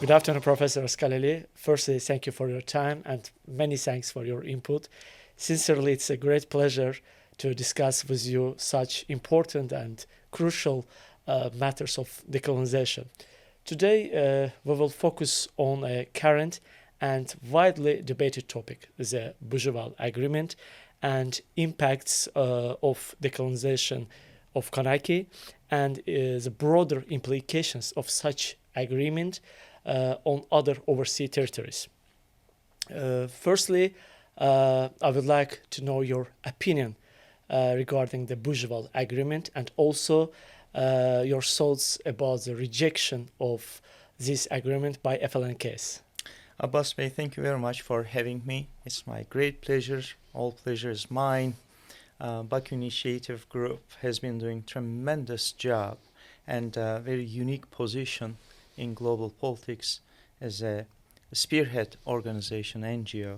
Good afternoon, Professor Skaleli. Firstly, thank you for your time and many thanks for your input. Sincerely, it's a great pleasure to discuss with you such important and crucial matters of decolonization. Today, we will focus on a current and widely debated topic, the Bougival Agreement and impacts of decolonization of Kanaki and the broader implications of such agreement on other overseas territories. Firstly, I would like to know your opinion regarding the Bougival Agreement and also your thoughts about the rejection of this agreement by FLNKS. Abbas Bey, thank you very much for having me. It's my great pleasure. All pleasure is mine. Baku Initiative Group has been doing tremendous job and a very unique position in global politics as a spearhead organization, NGO,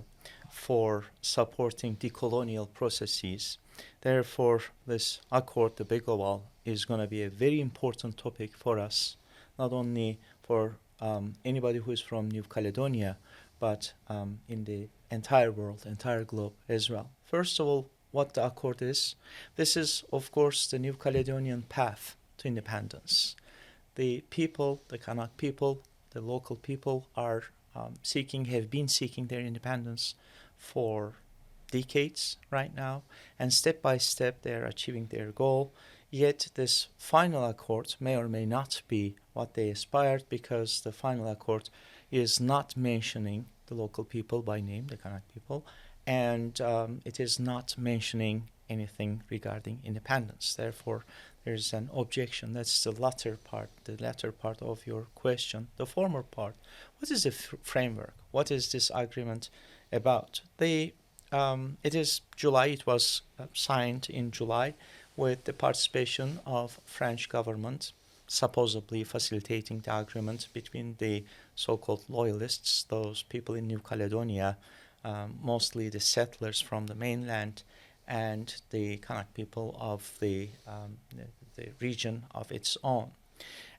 for supporting decolonial processes. Therefore, this accord, the Bougival, is going to be a very important topic for us, not only for anybody who is from New Caledonia, but in the entire world, entire globe as well. First of all, what the accord is. This is, of course, the New Caledonian path to independence. The people, the Kanak people, the local people are have been seeking their independence for decades right now, and step by step they are achieving their goal. Yet this final accord may or may not be what they aspired, because the final accord is not mentioning the local people by name, the Kanak people, and it is not mentioning anything regarding independence. Therefore, there's an objection. That's the latter part of your question. The former part, what is the framework? What is this agreement about? It is July. It was signed in July with the participation of French government, supposedly facilitating the agreement between the so-called loyalists, those people in New Caledonia, mostly the settlers from the mainland, and the Kanak people of the region of its own.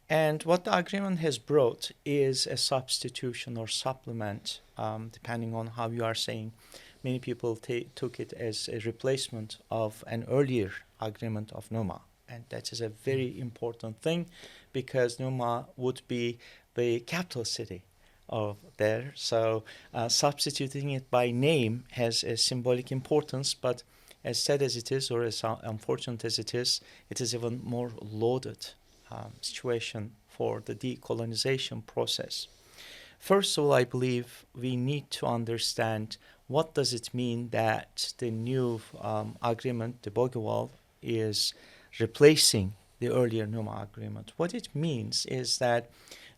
And what the agreement has brought is a substitution or supplement, depending on how you are saying. Many people took it as a replacement of an earlier agreement of Numa. And that is a very important thing, because Numa would be the capital city of there. So substituting it by name has a symbolic importance, but as sad as it is, or as unfortunate as it is even more loaded situation for the decolonization process. First of all, I believe we need to understand what does it mean that the new agreement, the Bougival, is replacing the earlier Numa agreement. What it means is that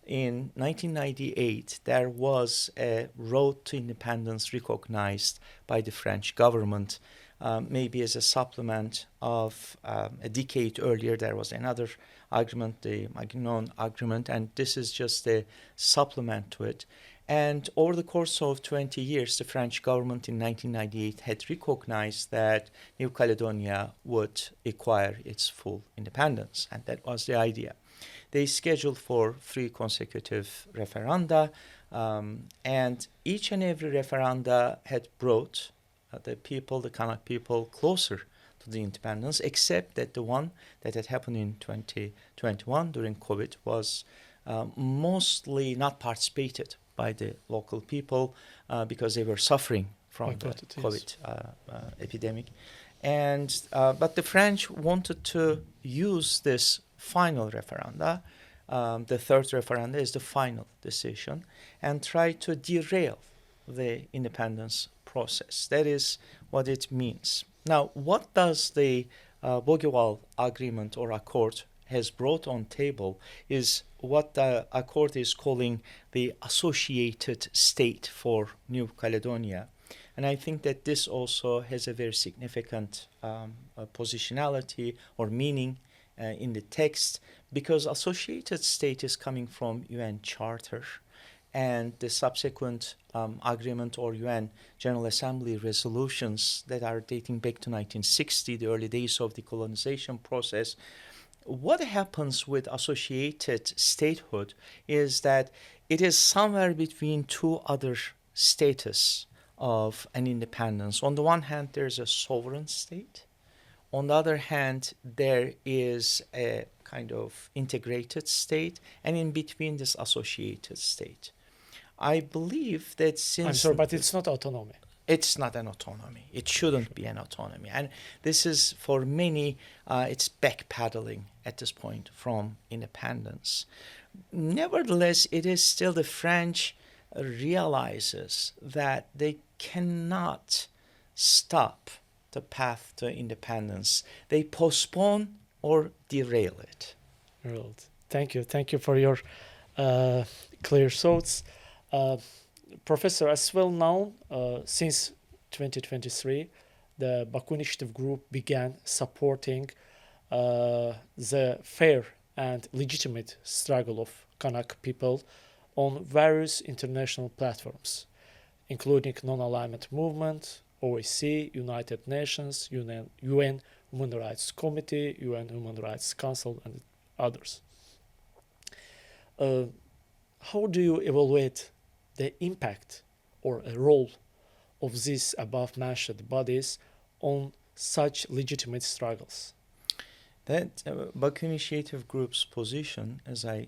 in 1998, there was a road to independence recognized by the French government, maybe as a supplement of a decade earlier. There was another agreement, the Maginot Agreement, and this is just a supplement to it. And over the course of 20 years, the French government in 1998 had recognized that New Caledonia would acquire its full independence, and that was the idea. They scheduled for 3 consecutive referenda, and each and every referenda had brought the people, the Kanak people, closer to the independence, except that the one that had happened in 2021 during COVID was mostly not participated by the local people because they were suffering from the COVID epidemic. And but the French wanted to use this final referenda, the third referenda is the final decision, and try to derail the independence process. That is what it means. Now, what does the Bougival agreement or accord has brought on table is what the accord is calling the associated state for New Caledonia. And I think that this also has a very significant positionality or meaning in the text, because associated state is coming from UN Charter, and the subsequent agreement or UN General Assembly resolutions that are dating back to 1960, the early days of the decolonization process. What happens with associated statehood is that it is somewhere between two other status of an independence. On the one hand, there's a sovereign state. On the other hand, there is a kind of integrated state, and in between this associated state. I believe that I'm since sorry, but it's not autonomy. it's not an autonomy, it shouldn't be an autonomy, and this is for many, it's backpedaling at this point from independence. Nevertheless, it is still the French realizes that they cannot stop the path to independence. They postpone or derail it. Right. Thank you for your clear thoughts. Uh, Professor, as well known, since 2023, the Baku Initiative Group began supporting the fair and legitimate struggle of Kanak people on various international platforms, including Non-Alignment Movement, OSCE, United Nations, UN Human Rights Committee, UN Human Rights Council, and others. Uh, how do you evaluate the impact or a role of these above-mentioned bodies on such legitimate struggles? That Baku Initiative Group's position, as I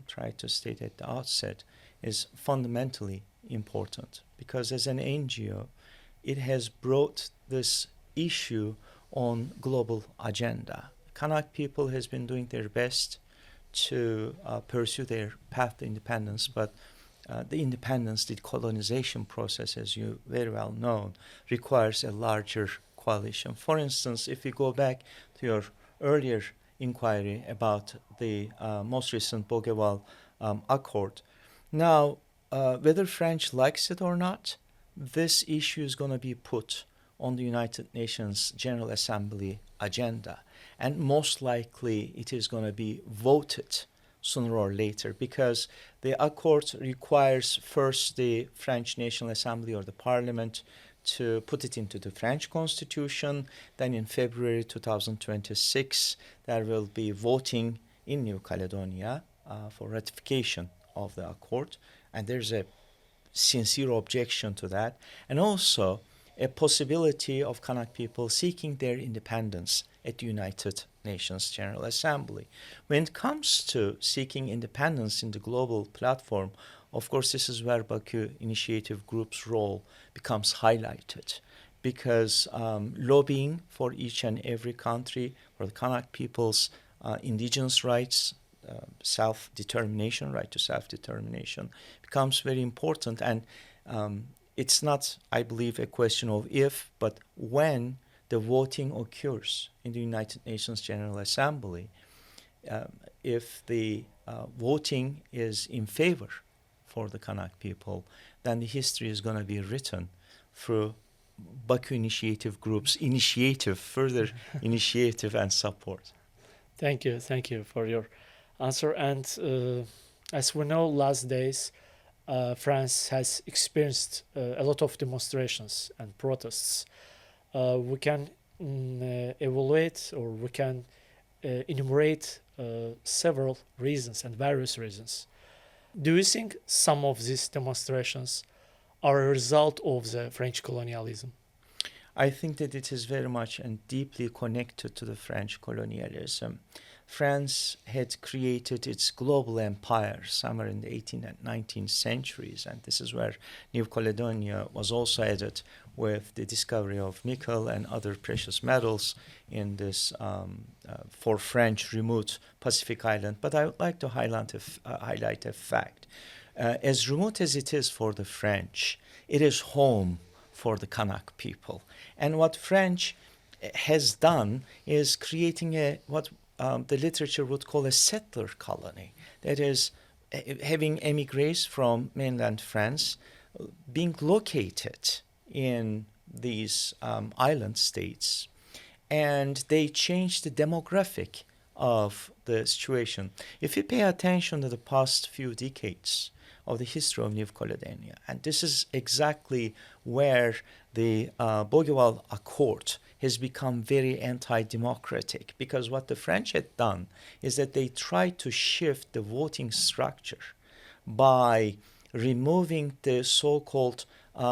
tried to state at the outset, is fundamentally important because as an NGO, it has brought this issue on global agenda. Kanak people has been doing their best to pursue their path to independence, but the independence decolonization process, as you very well know, requires a larger coalition. For instance, if we go back to your earlier inquiry about the most recent Bougival Accord, now whether French likes it or not, this issue is going to be put on the United Nations General Assembly agenda, and most likely it is going to be voted sooner or later because the accord requires first the French National Assembly or the Parliament to put it into the French Constitution. Then in February 2026, there will be voting in New Caledonia for ratification of the accord, and there's a sincere objection to that, and also a possibility of Kanak people seeking their independence at the United Nations General Assembly. When it comes to seeking independence in the global platform, of course, this is where Baku Initiative Group's role becomes highlighted because lobbying for each and every country, for the Kanak people's indigenous rights, self-determination, right to self-determination, becomes very important. And it's not, I believe, a question of if, but when the voting occurs in the United Nations General Assembly. If the voting is in favor for the Kanak people, then the history is going to be written through Baku Initiative Group's initiative, further initiative and support. Thank you for your answer. And as we know, last days, France has experienced a lot of demonstrations and protests. We can evaluate or we can enumerate several reasons and various reasons. Do you think some of these demonstrations are a result of the French colonialism? I think that it is very much and deeply connected to the French colonialism. France had created its global empire somewhere in the 18th and 19th centuries, and this is where New Caledonia was also added with the discovery of nickel and other precious metals in this for French remote Pacific island. But I would like to highlight a fact. As remote as it is for the French, it is home for the Kanak people. And what French has done is creating what the literature would call a settler colony. That is, having emigres from mainland France being located in these island states. And they changed the demographic of the situation. If you pay attention to the past few decades of the history of New Caledonia, and this is exactly where the Bougival Accord has become very anti-democratic, because what the French had done is that they tried to shift the voting structure by removing the so-called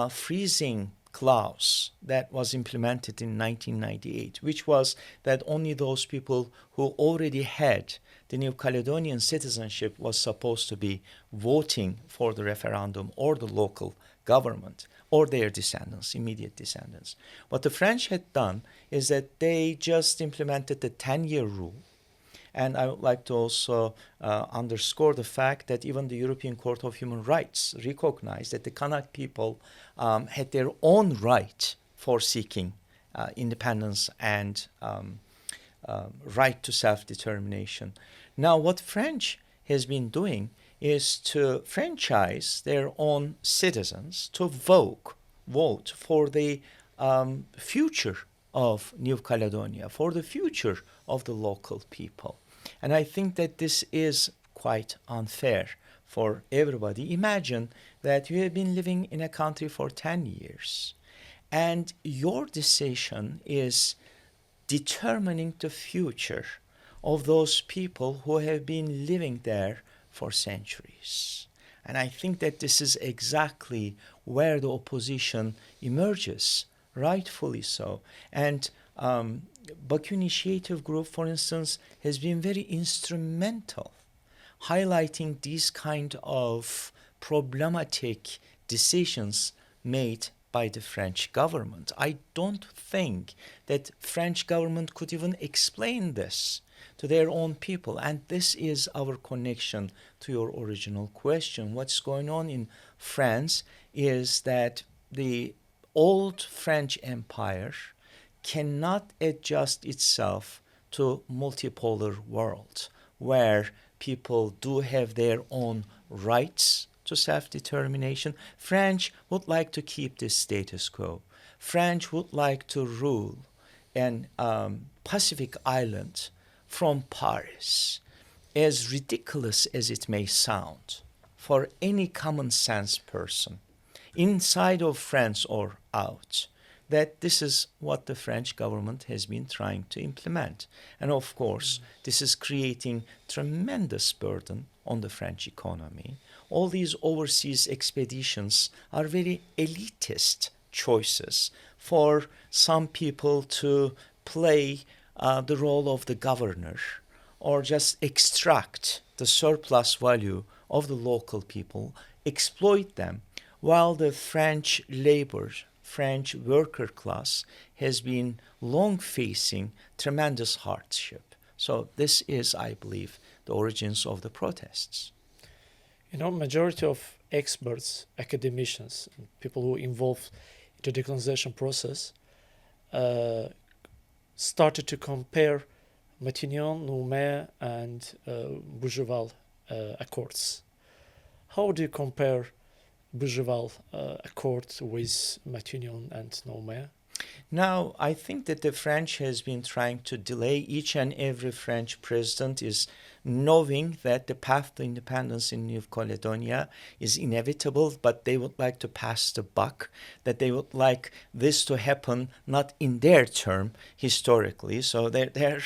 freezing clause that was implemented in 1998, which was that only those people who already had the New Caledonian citizenship was supposed to be voting for the referendum or the local government or their descendants, immediate descendants. What the French had done is that they just implemented the 10-year rule. And I would like to also underscore the fact that even the European Court of Human Rights recognized that the Kanak people had their own right for seeking independence and right to self-determination. Now, what French has been doing is to franchise their own citizens to vote for the future of New Caledonia, for the future of the local people. And I think that this is quite unfair for everybody. Imagine that you have been living in a country for 10 years and your decision is determining the future of those people who have been living there for centuries. And I think that this is exactly where the opposition emerges, rightfully so. And Baku Initiative Group, for instance, has been very instrumental highlighting these kind of problematic decisions made by the French government. I don't think that French government could even explain this to their own people. And this is our connection to your original question. What's going on in France is that the old French Empire cannot adjust itself to multipolar world where people do have their own rights to self-determination. French would like to keep the status quo. French would like to rule an Pacific island from Paris. As ridiculous as it may sound for any common sense person, inside of France or out, that this is what the French government has been trying to implement. And of course, this is creating tremendous burden on the French economy. All these overseas expeditions are very elitist choices for some people to play the role of the governor or just extract the surplus value of the local people, exploit them, while the French labor, French worker class has been long facing tremendous hardship. So this is, I believe, the origins of the protests. You know, majority of experts, academicians, and people who involved in the decolonization process started to compare Matignon, Nouméa, and Bougival accords. How do you compare Bougival accord with Matignon and Nouméa? Now, I think that the French has been trying to delay. Each and every French president is knowing that the path to independence in New Caledonia is inevitable, but they would like to pass the buck, that they would like this to happen not in their term historically. So they're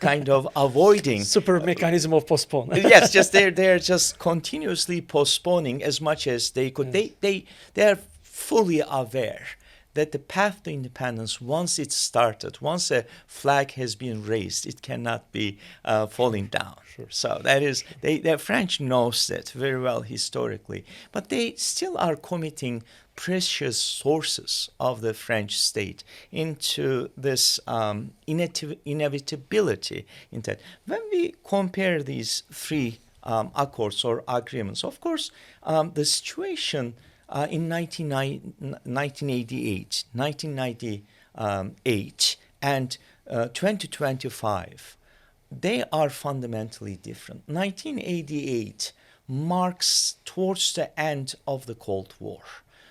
kind of avoiding Super mechanism of postpone. yes, just they're just continuously postponing as much as they could. They're fully aware that the path to independence, once it's started, once a flag has been raised, it cannot be falling down. Sure. So that is, the French knows that very well historically, but they still are committing precious sources of the French state into this inevitability. In that, when we compare these three accords or agreements, of course, the situation in 1988, 1998, and 2025, they are fundamentally different. 1988 marks towards the end of the Cold War.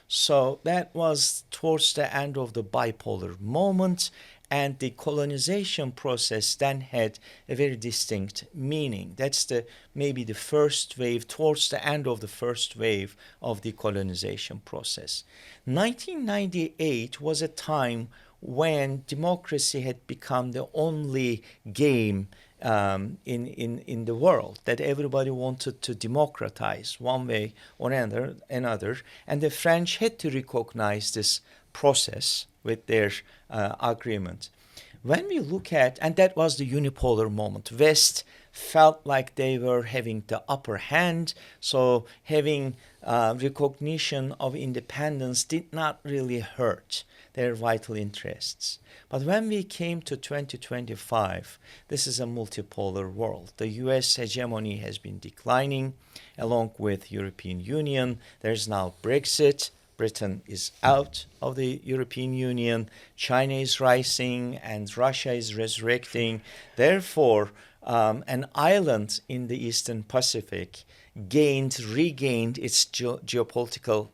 So that was towards the end of the bipolar moment, and the colonization process then had a very distinct meaning. That's maybe the first wave, towards the end of the first wave of the colonization process. 1998 was a time when democracy had become the only game in the world, that everybody wanted to democratize one way or another, and the French had to recognize this process with their agreement. When we look at, and that was the unipolar moment, West felt like they were having the upper hand, so having recognition of independence did not really hurt their vital interests. But when we came to 2025, this is a multipolar world. The US hegemony has been declining along with European Union. There's now Brexit. Britain is out of the European Union. China is rising and Russia is resurrecting. Therefore, an island in the Eastern Pacific regained its geopolitical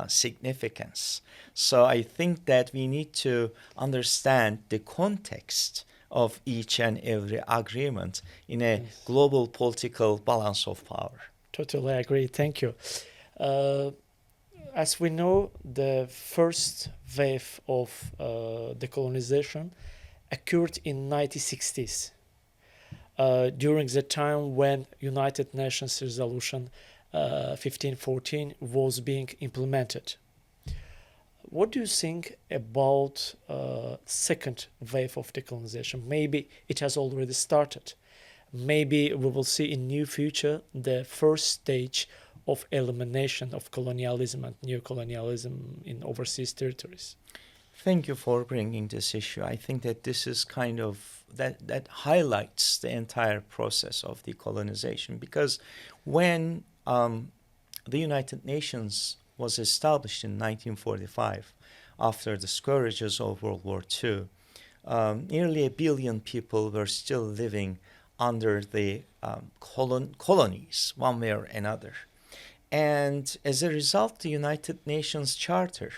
significance. So I think that we need to understand the context of each and every agreement in a global political balance of power. Totally agree. Thank you. As we know, the first wave of decolonization occurred in 1960s, during the time when United Nations Resolution 1514 was being implemented. What do you think about second wave of decolonization? Maybe it has already started. Maybe we will see in near future the first stage of elimination of colonialism and neocolonialism in overseas territories. Thank you for bringing this issue. I think that this is kind of that highlights the entire process of decolonization, because when the United Nations was established in 1945 after the scourges of World War II, nearly 1 billion people were still living under the colonies one way or another. And as a result, the United Nations Charter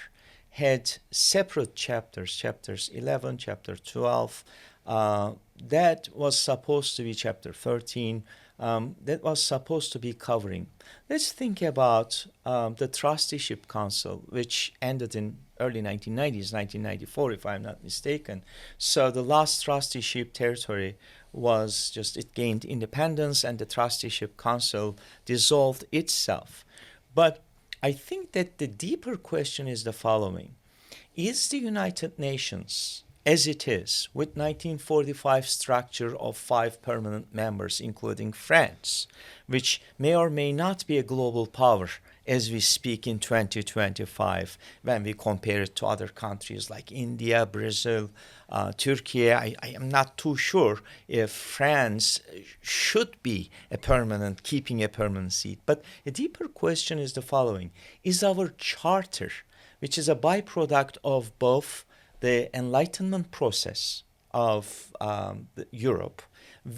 had separate chapters, chapters 11, chapter 12, that was supposed to be chapter 13, that was supposed to be covering. Let's think about the Trusteeship Council, which ended in early 1990s, 1994, if I'm not mistaken. So the last trusteeship territory was just, it gained independence and the Trusteeship Council dissolved itself. But I think that the deeper question is the following. Is the United Nations, as it is, with 1945 structure of 5 permanent members, including France, which may or may not be a global power as we speak in 2025, when we compare it to other countries like India, Brazil, Turkey, I am not too sure if France should be keeping a permanent seat. But a deeper question is the following. Is our charter, which is a byproduct of both the Enlightenment process of Europe,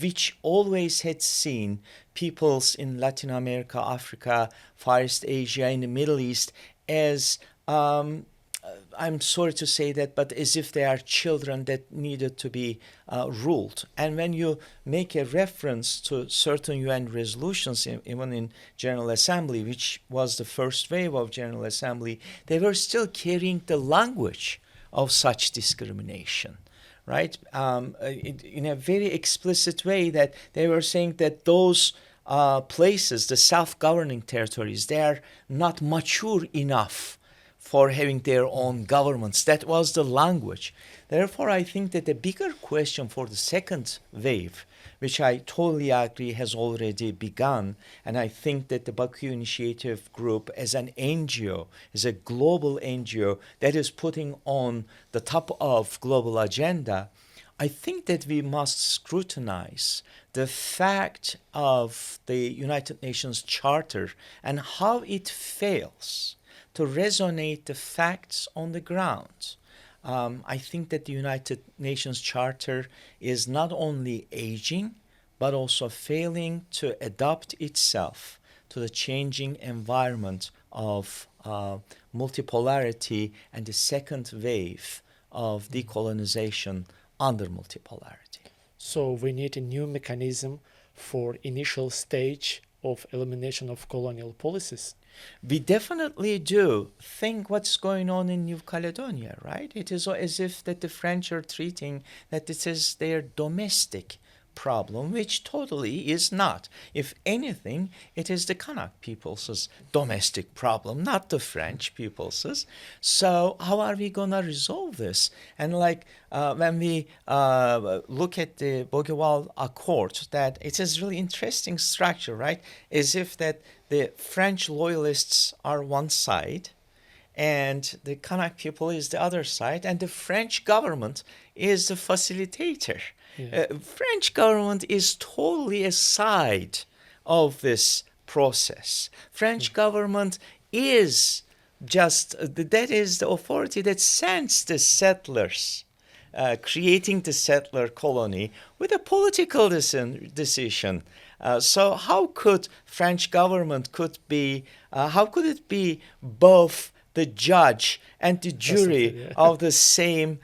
which always had seen peoples in Latin America, Africa, Far East Asia, in the Middle East as, I'm sorry to say that, but as if they are children that needed to be ruled. And when you make a reference to certain UN resolutions, even in General Assembly, which was the first wave of General Assembly, they were still carrying the language of such discrimination, right? In a very explicit way, that they were saying that those places, the self-governing territories, they are not mature enough for having their own governments. That was the language. Therefore, I think that the bigger question for the second wave, which I totally agree has already begun, and I think that the Baku Initiative Group as an NGO, as a global NGO that is putting on the top of global agenda, I think that we must scrutinize the fact of the United Nations Charter and how it fails to resonate the facts on the ground. I think that the United Nations Charter is not only aging, but also failing to adapt itself to the changing environment of multipolarity and the second wave of decolonization under multipolarity. So we need a new mechanism for initial stage of elimination of colonial policies. We definitely do. Think what's going on in New Caledonia, right? It is as if that the French are treating that this is their domestic problem, which totally is not. If anything, it is the Kanak people's domestic problem, not the French people's. So how are we gonna resolve this? And like when we look at the Bougival Accord, that it is really interesting structure, right? As if that the French loyalists are one side and the Kanak people is the other side, and the French government is the facilitator. Yeah. French government is totally aside of this process. French government is just that is the authority that sends the settlers, creating the settler colony with a political decision. So how could French government could be? How could it be both the judge and the jury of the same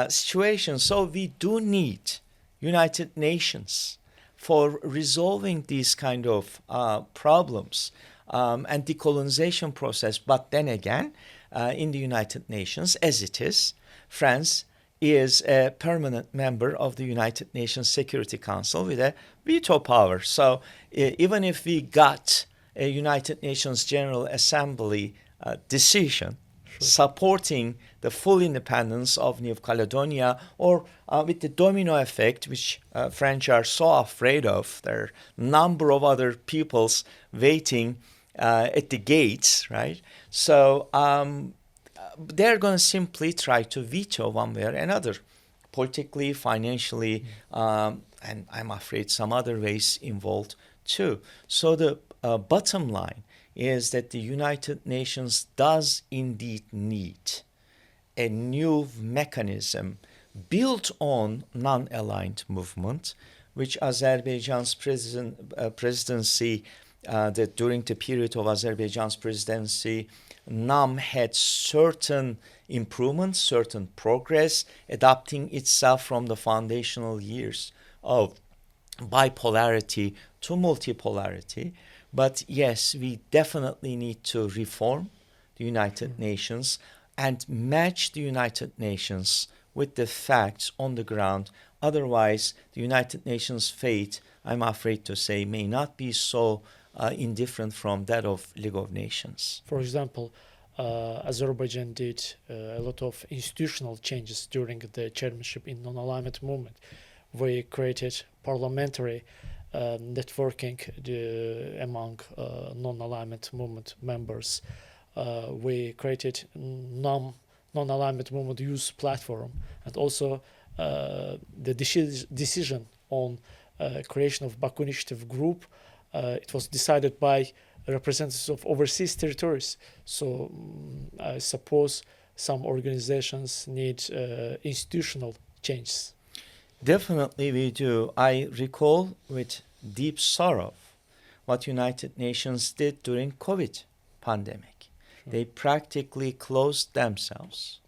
situation? So we do need United Nations for resolving these kind of problems and decolonization process. But then again, in the United Nations, as it is, France is a permanent member of the United Nations Security Council with a veto power. So even if we got a United Nations General Assembly decision supporting the full independence of New Caledonia, or with the domino effect, which French are so afraid of, there are a number of other peoples waiting at the gates, right? So they're going to simply try to veto one way or another, politically, financially, and I'm afraid some other ways involved too. So the bottom line is that the United Nations does indeed need a new mechanism built on non-aligned movement, which Azerbaijan's presidency, that during the period of Azerbaijan's presidency, NAM had certain improvements, certain progress, adapting itself from the foundational years of bipolarity to multipolarity. But yes, we definitely need to reform the United Nations and match the United Nations with the facts on the ground. Otherwise, the United Nations' fate, I'm afraid to say, may not be so indifferent from that of League of Nations. For example, Azerbaijan did a lot of institutional changes during the chairmanship in non-alignment movement. We created parliamentary networking among non-alignment movement members. We created non-alignment movement youth platform, and also the decision on creation of Baku Initiative group. It was decided by representatives of overseas territories. So I suppose some organizations need institutional changes. Definitely we do. I recall with deep sorrow what United Nations did during COVID pandemic. They practically closed themselves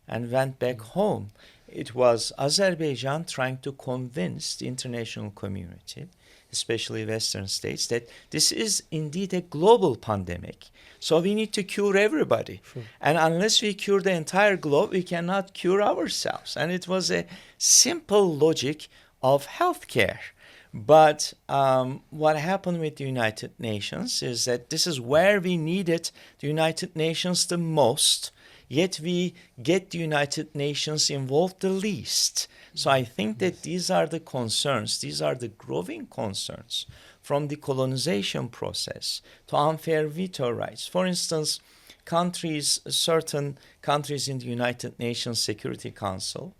and went back home. It was Azerbaijan trying to convince the international community, especially Western states, that this is indeed a global pandemic. So we need to cure everybody. Sure. And unless we cure the entire globe, we cannot cure ourselves. And it was a simple logic of healthcare. But what happened with the United Nations is that this is where we needed the United Nations the most, yet we get the United Nations involved the least. So I think that these are the concerns, these are the growing concerns from the colonization process to unfair veto rights. For instance, certain countries in the United Nations Security Council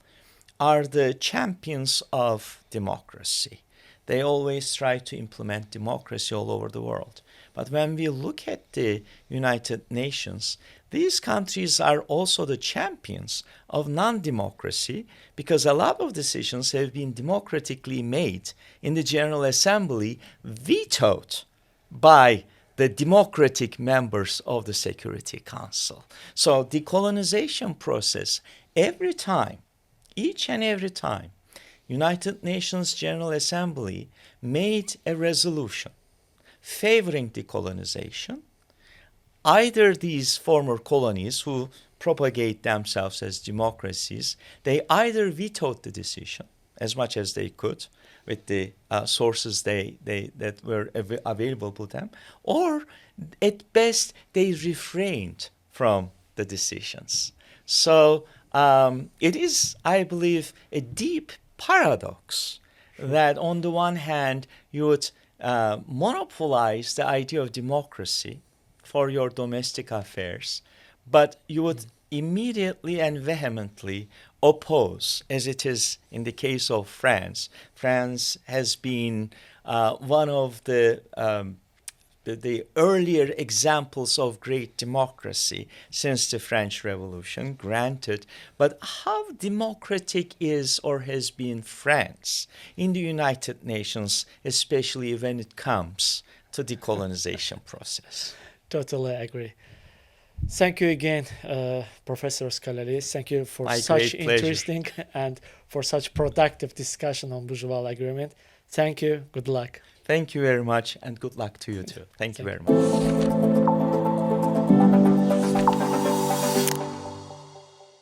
are the champions of democracy. They always try to implement democracy all over the world. But when we look at the United Nations, these countries are also the champions of non-democracy, because a lot of decisions have been democratically made in the General Assembly, vetoed by the democratic members of the Security Council. So the decolonization process, every time, each and every time, United Nations General Assembly made a resolution favoring decolonization, either these former colonies who propagate themselves as democracies, they either vetoed the decision as much as they could, with the sources that were available to them, or at best they refrained from the decisions. So it is, I believe, a deep paradox that on the one hand you would monopolize the idea of democracy for your domestic affairs, but you would immediately and vehemently oppose, as it is in the case of France. France has been one of the earlier examples of great democracy since the French Revolution, granted, but how democratic is or has been France in the United Nations, especially when it comes to decolonization process? Totally agree. Thank you again, Professor Skalalis. Thank you for My such great pleasure. interesting and for such productive discussion on Bougival Agreement. Thank you. Good luck. Thank you very much, and good luck to you too. Thank you very you. much.